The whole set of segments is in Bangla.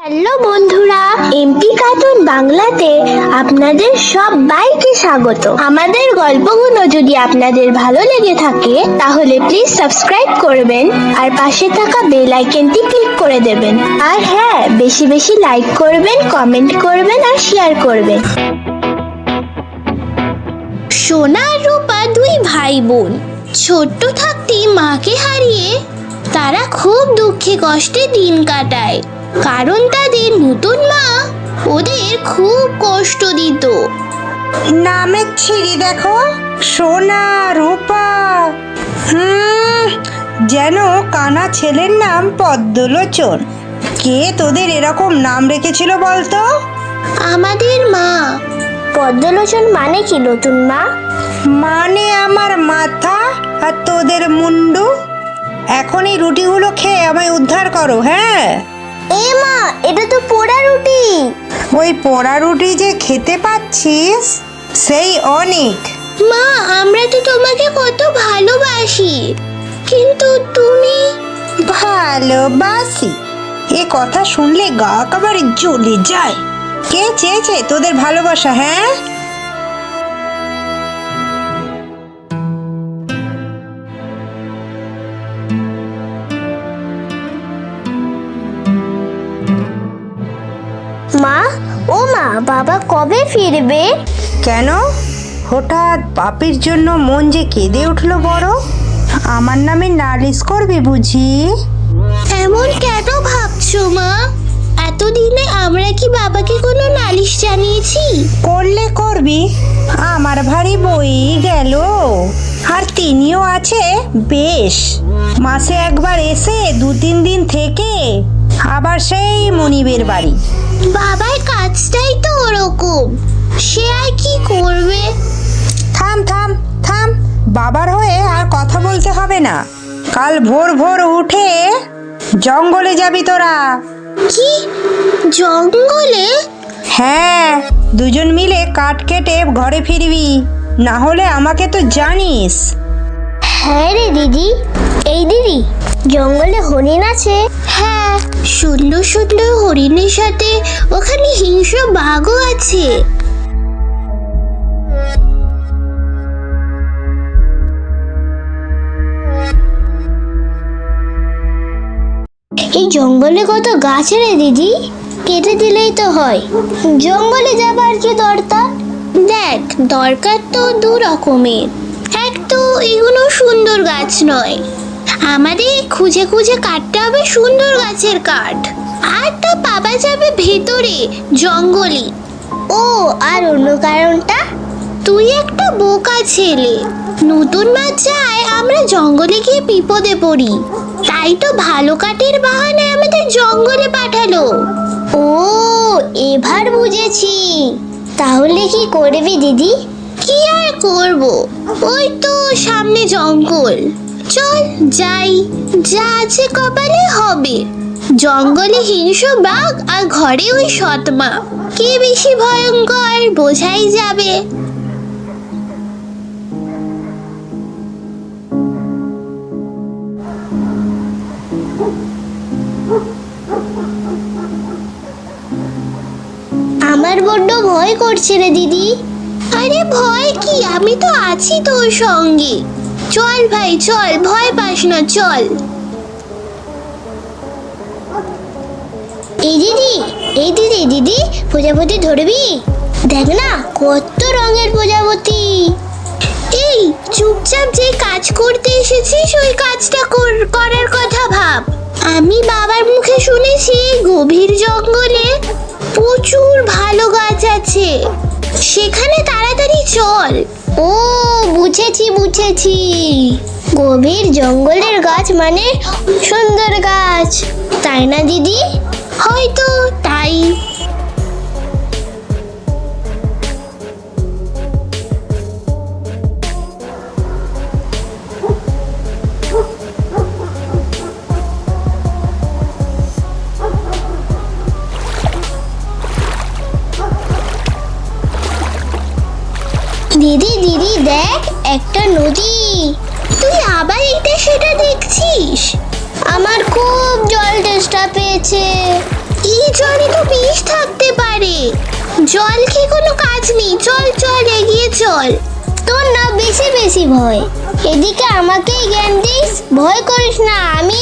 হ্যালো বন্ধুরা, এমপি কার্টুন বাংলাতে আপনাদের সবাইকে স্বাগত। আমাদের গল্পগুলো যদি আপনাদের ভালো লেগে থাকে তাহলে প্লিজ সাবস্ক্রাইব করবেন আর পাশে থাকা বেল আইকনটি ক্লিক করে দেবেন। আর হ্যাঁ, বেশি বেশি লাইক করবেন, কমেন্ট করবেন আর শেয়ার করবেন। সোনা আর রূপা দুই ভাই বোন। ছোট্ট থাকতেই মাকে হারিয়ে তারা খুব দুঃখে কষ্টে দিন কাটায়, কারণ তাদের নতুন মা ওদের খুব কষ্ট দিত। নামের ছিঁড়ি দেখো, সোনা রূপা। যেন কানা ছেলের নাম পদ্মলোচন। কে তোদের এরকম নাম রেখেছিল বলতো? আমাদের মা। পদ্মলোচন মানে কি নতুন মা? মানে আমার মাথা আর তোদের মুন্ডু। এখন এই রুটিগুলো খেয়ে আমায় উদ্ধার করো। হ্যাঁ এ মা, এটা তো পোড়া রুটি। ওই পোড়া রুটি যে খেতে পাচ্ছিস সেই অনেক। মা, আমরা তো তোমাকে কত ভালোবাসি, কিন্তু তুমি। ভালোবাসি? এ কথা শুনলে গা একেবারে জ্বলে যায়। কে চেয়েছে তোদের ভালোবাসা? হ্যাঁ, মা, ও মা, বাবা কবে ফিরবে? কেন হঠাৎ বাপের জন্য মন যে কেঁদে উঠলো বড়? আমার নামে নালিশ করবে বুঝি? এমন কেন ভাবছো মা? এতদিনে আমরা কি বাবাকে কোনো নালিশ জানিয়েছি? করলে করবি, আমার ভারী বই গেল। আর তিনিও আছে বেশ, মাসে একবার এসে 2-3 দিন থেকে আবার সেই মনিবের বাড়ি। বাবার কাজটাই তো ওরকম, সে আর কি করবে? থাম থাম থাম, বাবার হয়ে আর কথা বলতে হবে না। কাল ভোর ভোর উঠে জঙ্গলে যাবি তোরা। কি জঙ্গলে? হ্যাঁ, দুজন মিলে কাঠ কেটে ঘরে ফিরবি, না হলে আমাকে তো জানিস। হ্যাঁ রে দিদি। এই দিদি, জঙ্গলে হরিণ আছে? হ্যাঁ, সুন্দর সুন্দর হরিণের সাথে ওখানে হিংস্র বাঘও আছে। এই জঙ্গলে কত গাছ রে দিদি, কেটে দিলেই তো হয়। জঙ্গলে যাবার কি দরকার? দেখ, দরকার তো দু রকমের। এক তো এগুলো সুন্দর গাছ নয়, আমাদের খুঁজে খুঁজে কাটতে হবে সুন্দর গাছের কাঠ। আর তা পাওয়া যাবে ভেতরে জঙ্গলে। ও, আর অন্য কারণটা? তুই একটা বোকা ছেলে। নতুন মা চায় আমরা জঙ্গলে গিয়ে বিপদে পড়ি, তাই তো ভালো কাঠের বাহানায় আমাদের জঙ্গলে পাঠালো। ও, এবার বুঝেছি। তাহলে কি করবি দিদি? কি আর করব, ওই তো সামনে জঙ্গল, চল যাই। যা আছে কপালে হবে। জঙ্গলে হিংস্র বাঘ আর ঘরে ওই সৎমা, কে বেশি ভয়ঙ্কর বোঝাই যাবে। আমার বড্ড ভয় করছে রে দিদি। আরে ভয় কি, আমি তো আছি তোর সঙ্গে। চল ভাই চল, ভয় পাস না, চল। এই দিদি, এই দিদি, দিদি প্রজাপতি ধরবি? দেখ না কত রঙের প্রজাপতি। এই চুপচাপ যে কাজ করতে এসেছিস ওই কাজটা করার কথা ভাব। আমি বাবার মুখে শুনেছি গভীর জঙ্গলে প্রচুর ভালো গাছ আছে, সেখানে তাড়াতাড়ি চল। ও, বুঝেছি বুঝেছি, গভীর জঙ্গলের গাছ মানে সুন্দর গাছ, তাই না দিদি? হয়তো তাই। দিদি দিদি দেখ, একটা নদী। তুই আবার এটা সেটা দেখছিস? আমার খুব জল তেষ্টা পেয়েছে। এই জলে জল খেয়ে কোনো কাজ নেই, চল চল এগিয়ে চল। তোর না বেশি বেশি ভয়, এদিকে আমাকেই জ্ঞান দিস। ভয় করিস না, আমি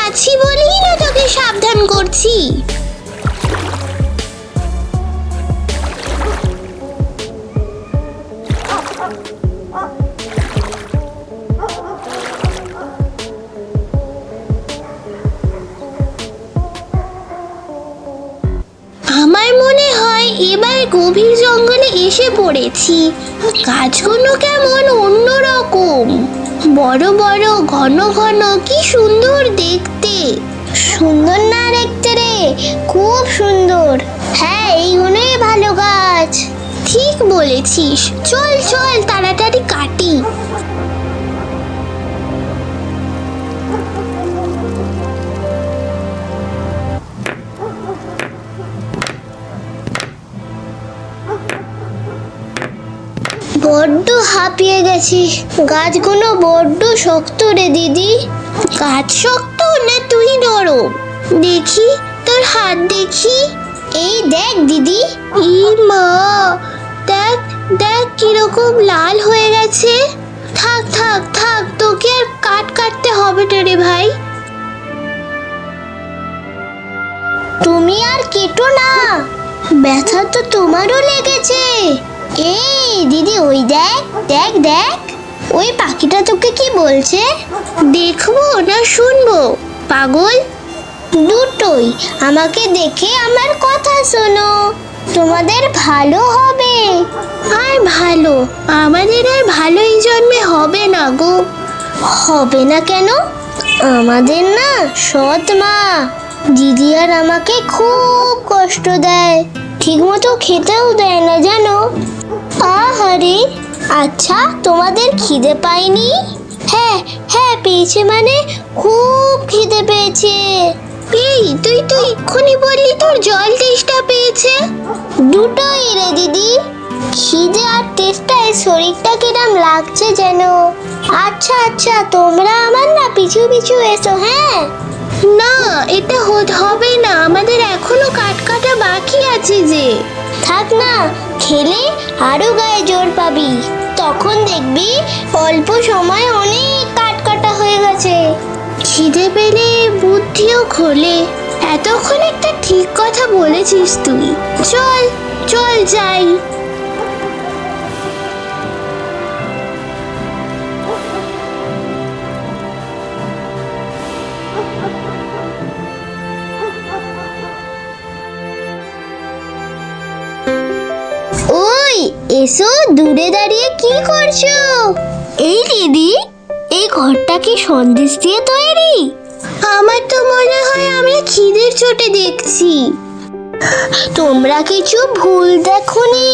আছি বলেই না তোকে সাবধান করছি। আমার মনে হয় এবার গভীর জঙ্গলে এসে পড়েছি। গাছগুলো কেমন অন্যরকম, বড় বড়, ঘন ঘন, কি সুন্দর দেখতে। সুন্দর না দেখতে রে, খুব সুন্দর। হ্যাঁ, এইগুলোই ভালো গাছ। ঠিক বলেছিস, চল চল তাড়াতাড়ি কাটি। বড্ড হাঁপিয়ে গেছি, গাছগুলো বড্ড শক্ত রে দিদি। গাছ শক্ত না তুই নরম? দেখি তোর হাত দেখি। এই দেখ দিদি। ই মা, দেখ দেখ কিরকম লাল হয়ে গেছে। থাক থাক থাক, তোকে আর কাটতে হবে না রে ভাই। তুমি আর কেটো না, ব্যথা তো তোমারও লেগেছে। এই দিদি, ওই দেখ দেখ দেখ, ওই পাখিটা তোকে কি বলছে? দেখবো না শুনবো পাগল? দুটোই। আমাকে দেখে আমার কথা শোনো, তোমাদের ভালো হবে। আর ভালো? আমাদের আর ভালো এই জন্মে হবে না গো। হবে না কেন? আমাদের না সৎ মা দিদি আর আমাকে খুব কষ্ট দেয়, ঠিকমতো খেতেও দেয় না জানো। আহারে, আচ্ছা তোমাদের খিদে পায়নি? হ্যাঁ হ্যাঁ পেয়েছে, মানে খুব খিদে পেয়েছে। এই তুই এক্ষুনি বললি তোর জল তেষ্টা পেয়েছে। দুটোই রে দিদি, খিদে আর তেষ্টায় শরীরটা কিরম লাগছে যেন। আচ্ছা আচ্ছা, তোমরা আমার না পিছু পিছু এসো। হ্যাঁ না, এটা হবে না, আমাদের এখনো কাটা বাকি আছে যে। থাক না, খেলে আরো গায়ে জোর পাবি, তখন দেখবি অল্প সময় অনেক কাটা হয়ে গেছে। খিদে পেলে বুদ্ধিও খোলে। এতক্ষণ একটা ঠিক কথা বলেছিস তুই। চল চল যাই। ওই এসো, দূরে দাঁড়িয়ে কি করছো? এই দিদি, এই ঘরটা কি সন্দেশ দিয়ে তৈরি? আমার তো মনে হয় আমরা খিদের চোটে দেখছি। তোমরা কিছু ভুল দেখোনি,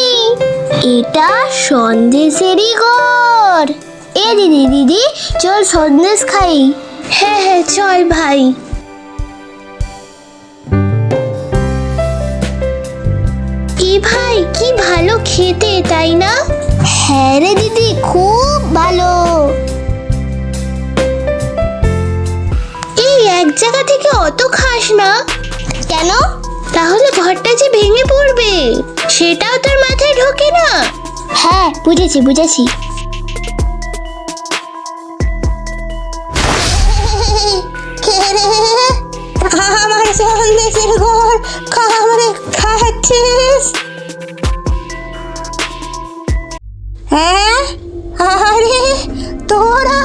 এটা সন্দেশেরই ঘর। এ দিদি দিদি, চল সন্দেশ খাই। হ্যাঁ হ্যাঁ চল ভাই। কি ভাই, কি ভালো খেতে, তাই না? হ্যাঁ রে দিদি, খুব ভালো। এই এক জায়গা থেকে অত খাস না কেন? তাহলে ঘরটা যে ভেঙে পড়বে, সেটাও তোর মাথায় ঢোকে না? হ্যাঁ বুঝেছি বুঝেছি। আমার সন্দেশের ঘর কামড়ে খাচ্ছিস? হ্যাঁ, আরে তোরা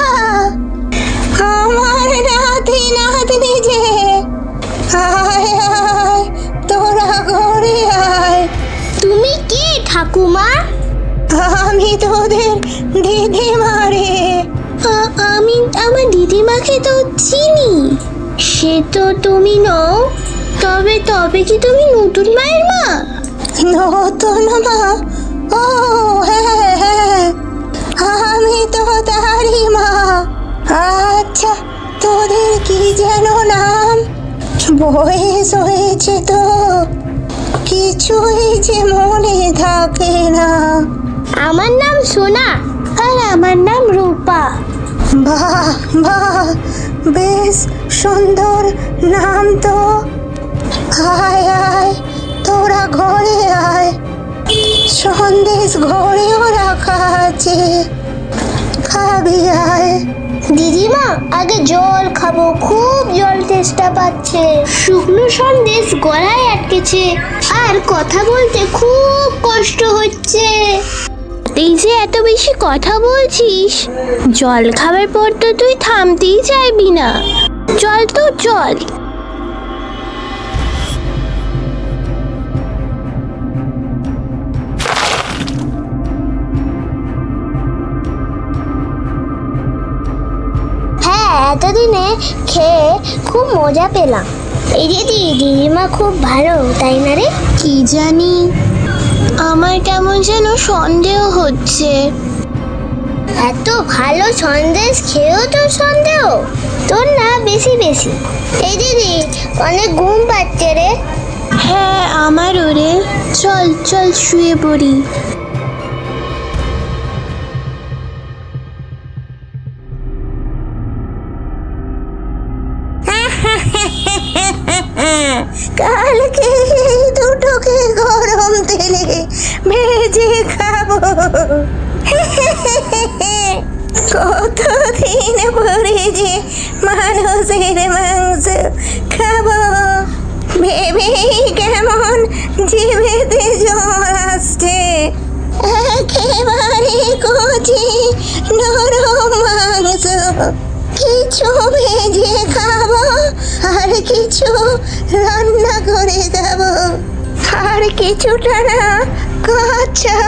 আমার নাতি নাতনি যে, আয় আয় তোরা ঘরে আয়। তুমি কে ঠাকুমা? আমি তোদের দিদিমা রে। আমি আমার দিদিমাকে তো চিনি। সে তো তুমি নও। তবে কি তুমি নতুন মায়ের মা? নতুন মা? ও হ্যাঁ হ্যাঁ, আমি তো তারই মা। আচ্ছা, তোদের কি যেন নাম? বয়স হয়েছে তো, কিছুই যে মনে থাকে না। আমার নাম সোনা, আর আমার নাম রূপা। বাহ বাহ, বেশ সুন্দর নাম তো। আয় আয় তোরা ঘরে বেশ ঘরেও রাখা আছে, খাবি আয়। দিদিমা আগে জল খাবো, খুব জল তেষ্টা পাচ্ছে। শুকনো সন্দেশ গলায় আটকেছে আর কথা বলতে খুব কষ্ট হচ্ছে। এই যে এত বেশি কথা বলছিস, জল খাবার পর তো তুই থামতেই চাইবি না। চল তো চল। হ্যাঁ, এতদিনে খেয়ে খুব মজা পেলাম। এই দিদিমা খুব ভালো, তাই না রে? কি জানি, আমার কেমন যেন সন্দেহ হচ্ছে। এত ভালো সন্দেশ খেয়েও তোর সন্দেহ? তোর না বেশি বেশি। এই দিদি, অনেক ঘুম পাচ্ছে রে। হ্যাঁ, আমারও রে। চল চল শুয়ে পড়ি। কালকে এই দুটোকে গরম তেলে ভেজে খাবো। কতদিন পরে যে মানুষের মাংস খাবো ভেবেই কেমন জিভেতে জল আসছে। একেবারে কচি নরম মাংস, কিছু ভেজে খাবো আর কিছু রান্না করে দেবো, আর কিছুটা না কাঁচা।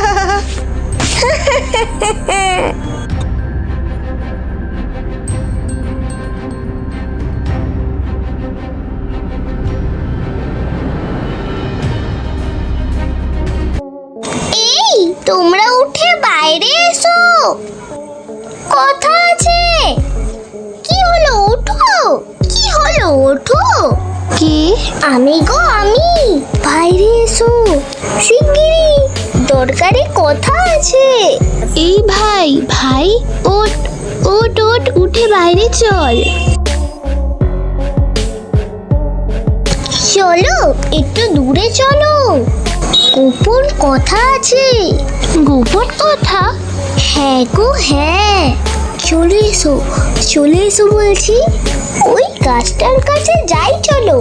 এই, তোমরা উঠে বাইরে এসো, কথা আছে। কি হলো, ওঠো। কি হলো, ওঠো। কি? আমি গো, আমি। বাইরে এসো শিগগিরই, দরকারি কথা আছে। এই ভাই, ভাই ওঠ ওঠ ওঠ, উঠে বাইরে চল। চলো, একটু দূরে চলো, গোপন কথা আছে। গোপন কথা? হ্যাঁ গো হ্যাঁ, চলে এসো, চলে এসো বলছি। ওই গাছটার কাছে যাই, চলো।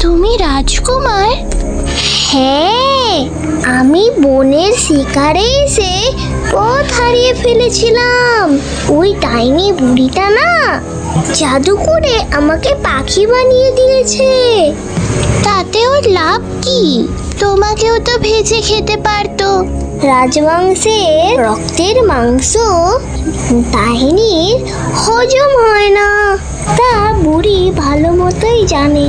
তুমি রাজকুমার? হ্যাঁ, আমি বনের শিকারে এসে পথ হারিয়ে ফেলেছিলাম। ওই ডাইনি বুড়িটা না জাদু করে আমাকে পাখি বানিয়ে দিয়েছে। তাতে ওর লাভ কি? তোমাকেও তো ভেজে খেতে পারতো। রাজমাংসের রক্তের মাংস ডাইনির হজম হয় না, তা বুড়ি ভালো মতোই জানে।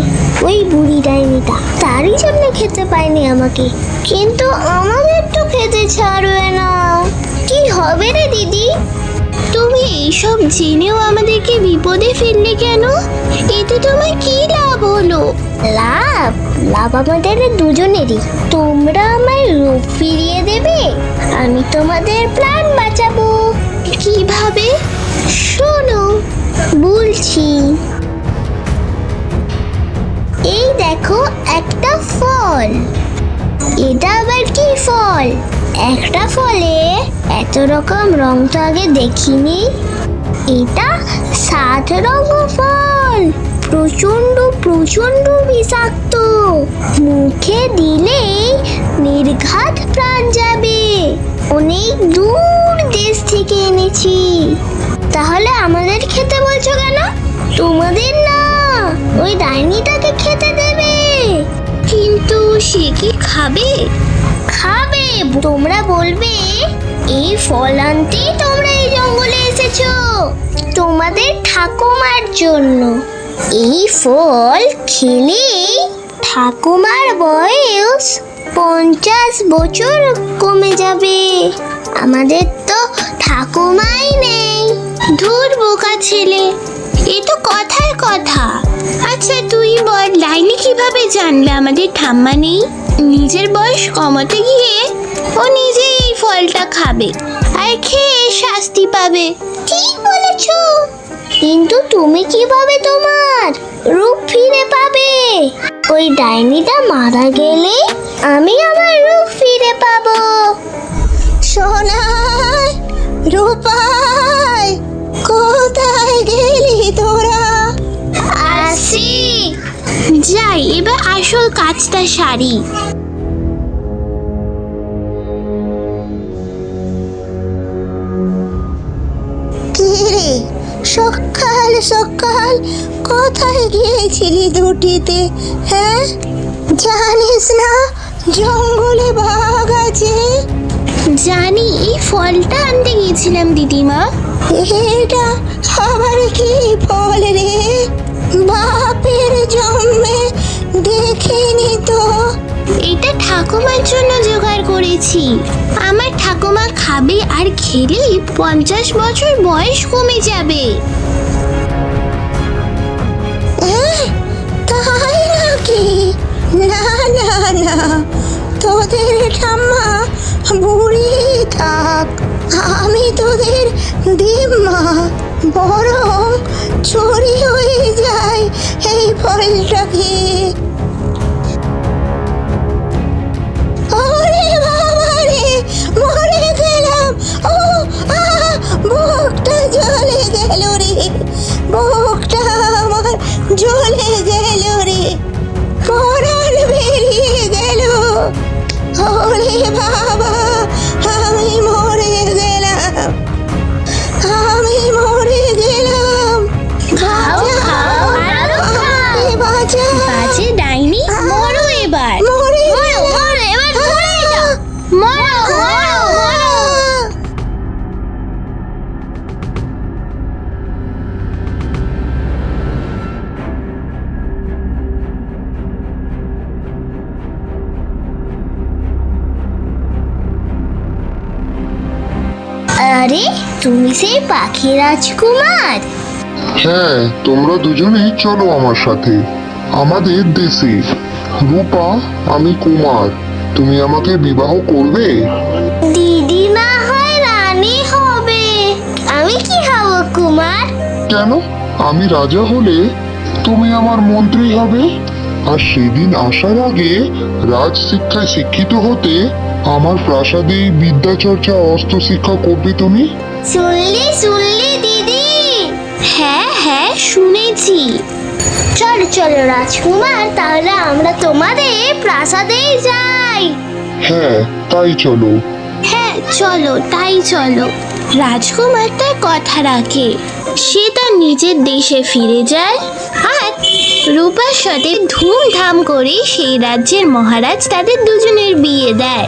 ওই বুড়ি ডাইনিটা তারই জন্য খেতে পায়নি আমাকে, কিন্তু আমাদের তো খেতে ছাড়বে না। কি হবে রে দিদি? তুমি এইসব জেনেও আমাদেরকে বিপদে ফেললে কেন? এতে তোমার কি লাভ হলো? লাভ? লাভ আমাদের দুজনেরই। তোমরা আমার রূপ ফিরিয়ে দেবে, আমি তোমাদের প্রাণ বাঁচাবো। কিভাবে? শোনো বলছি। এই দেখো একটা ফল। এটা আবার কি ফল? একটা ফলে এত রকম রং তো আগে দেখিনি। এটা 7 রঙ ফল, প্রচন্ড প্রচন্ড বিষাক্ত। মুখে দিলেই নির্ঘাত প্রাণ যাবে। অনেক দূর দেশ থেকে এনেছি। তাহলে আমাদের খেতে বলছো কেন? তোমাদের না, ওই ডাইনিটাকে খেতে দেবে। কিন্তু সে কি খাবে? খাবে। তোমরা বলবে এই ফল আনতেই তোমরা এই জঙ্গলে এসেছো, তোমাদের ঠাকুমার জন্য। এই ফল খেলে ঠাকুমার বয়স 50 বছর কমে যাবে। আমাদের তো ঠাকুমাই নেই। ধুর বোকা ছেলে, এ তো কথার কথা। আচ্ছা তুই বল, ডাইনি কিভাবে জানলে আমাদের ঠাম্মা নেই? নিজের বয়স কমাতে গিয়ে ও নিজেই এই ফলটা খাবে আর খেয়ে শাস্তি পাবে। ঠিক বলেছো, কিন্তু তুমি কিভাবে তোমার রূপ ফিরে পাবে? ওই ডাইনিটা মারা গেলে আমি আমার রূপ ফিরে পাবো। সোনাই, রূপাই, কোথায় গেলি তোরা? আসি, যাই এবার আসল কাজটা সারি। কি রে, সকাল সকাল কোথায় গিয়েছিলি দুটিতে? হ্যাঁ, জানিস না জঙ্গলে বাঘ আছে? জানি, এই ফলটা আনতে গিয়েছিলাম দিদিমা। এটা আবার কি ফল রে? বাপের জন্মে দেখিনি তো। এটা ঠাকুমার জন্য জোগাড় করেছি। আমার ঠাকুমা খাবে আর খেলেই 50 বছর বয়স কমে যাবে। তাই নাকি? না না না, তোদের ঠাম্মা বুড়ি থাক, আমি তোদের দিম্মা। বরং চুরি হয়ে যায় এই ফলটা খেয়ে। ওরে বাবা রে, মরে গেলাম। ও বুকটা জ্বলে গেল রে, বুকটা আমার জ্বলে গেল রে, পরাণ বেরিয়ে গেল। ওরে বাবা, আমি মরে গেলাম, আমি মরে গেলাম। খাও, খাও, আরো খাও। আমাকে বাঁচা। বাজে ডাইনি, মরো এবার। মরে মরো, মরো, এবার মরে যাও। মরো, মরো, মরো। আরে তুমি সেই পাখি রাজকুমার? হ্যাঁ, তোমরা দুজনেই চলো আমার সাথে আমাদের দেশে। রূপা, আমি কুমার, তুমি আমাকে বিবাহ করবে? দিদিমা হয় রানী হবে, আমি কি হব কুমার? কেন? আমি রাজা হলে তুমি আমার মন্ত্রী হবে, আর সেদিন আসার আগে রাজ শিক্ষায় শিক্ষিত হতে আমার প্রাসাদে বিদ্যা চর্চা অস্ত্র শিক্ষা করবে তুমি। শুনলি দিদি? হ্যাঁ হ্যাঁ শুনেছি। চলো চলো রাজকুমার, তাহলে আমরা তোমাদের প্রাসাদেই যাই। হ্যাঁ, তাই চলো। হ্যাঁ চলো, তাই চলো। রাজকুমার তার কথা রাখে, সে তার নিজের দেশে ফিরে যায় আর রূপার সাথে ধুমধাম করে সেই রাজ্যের মহারাজ তাদের দুজনের বিয়ে দেয়।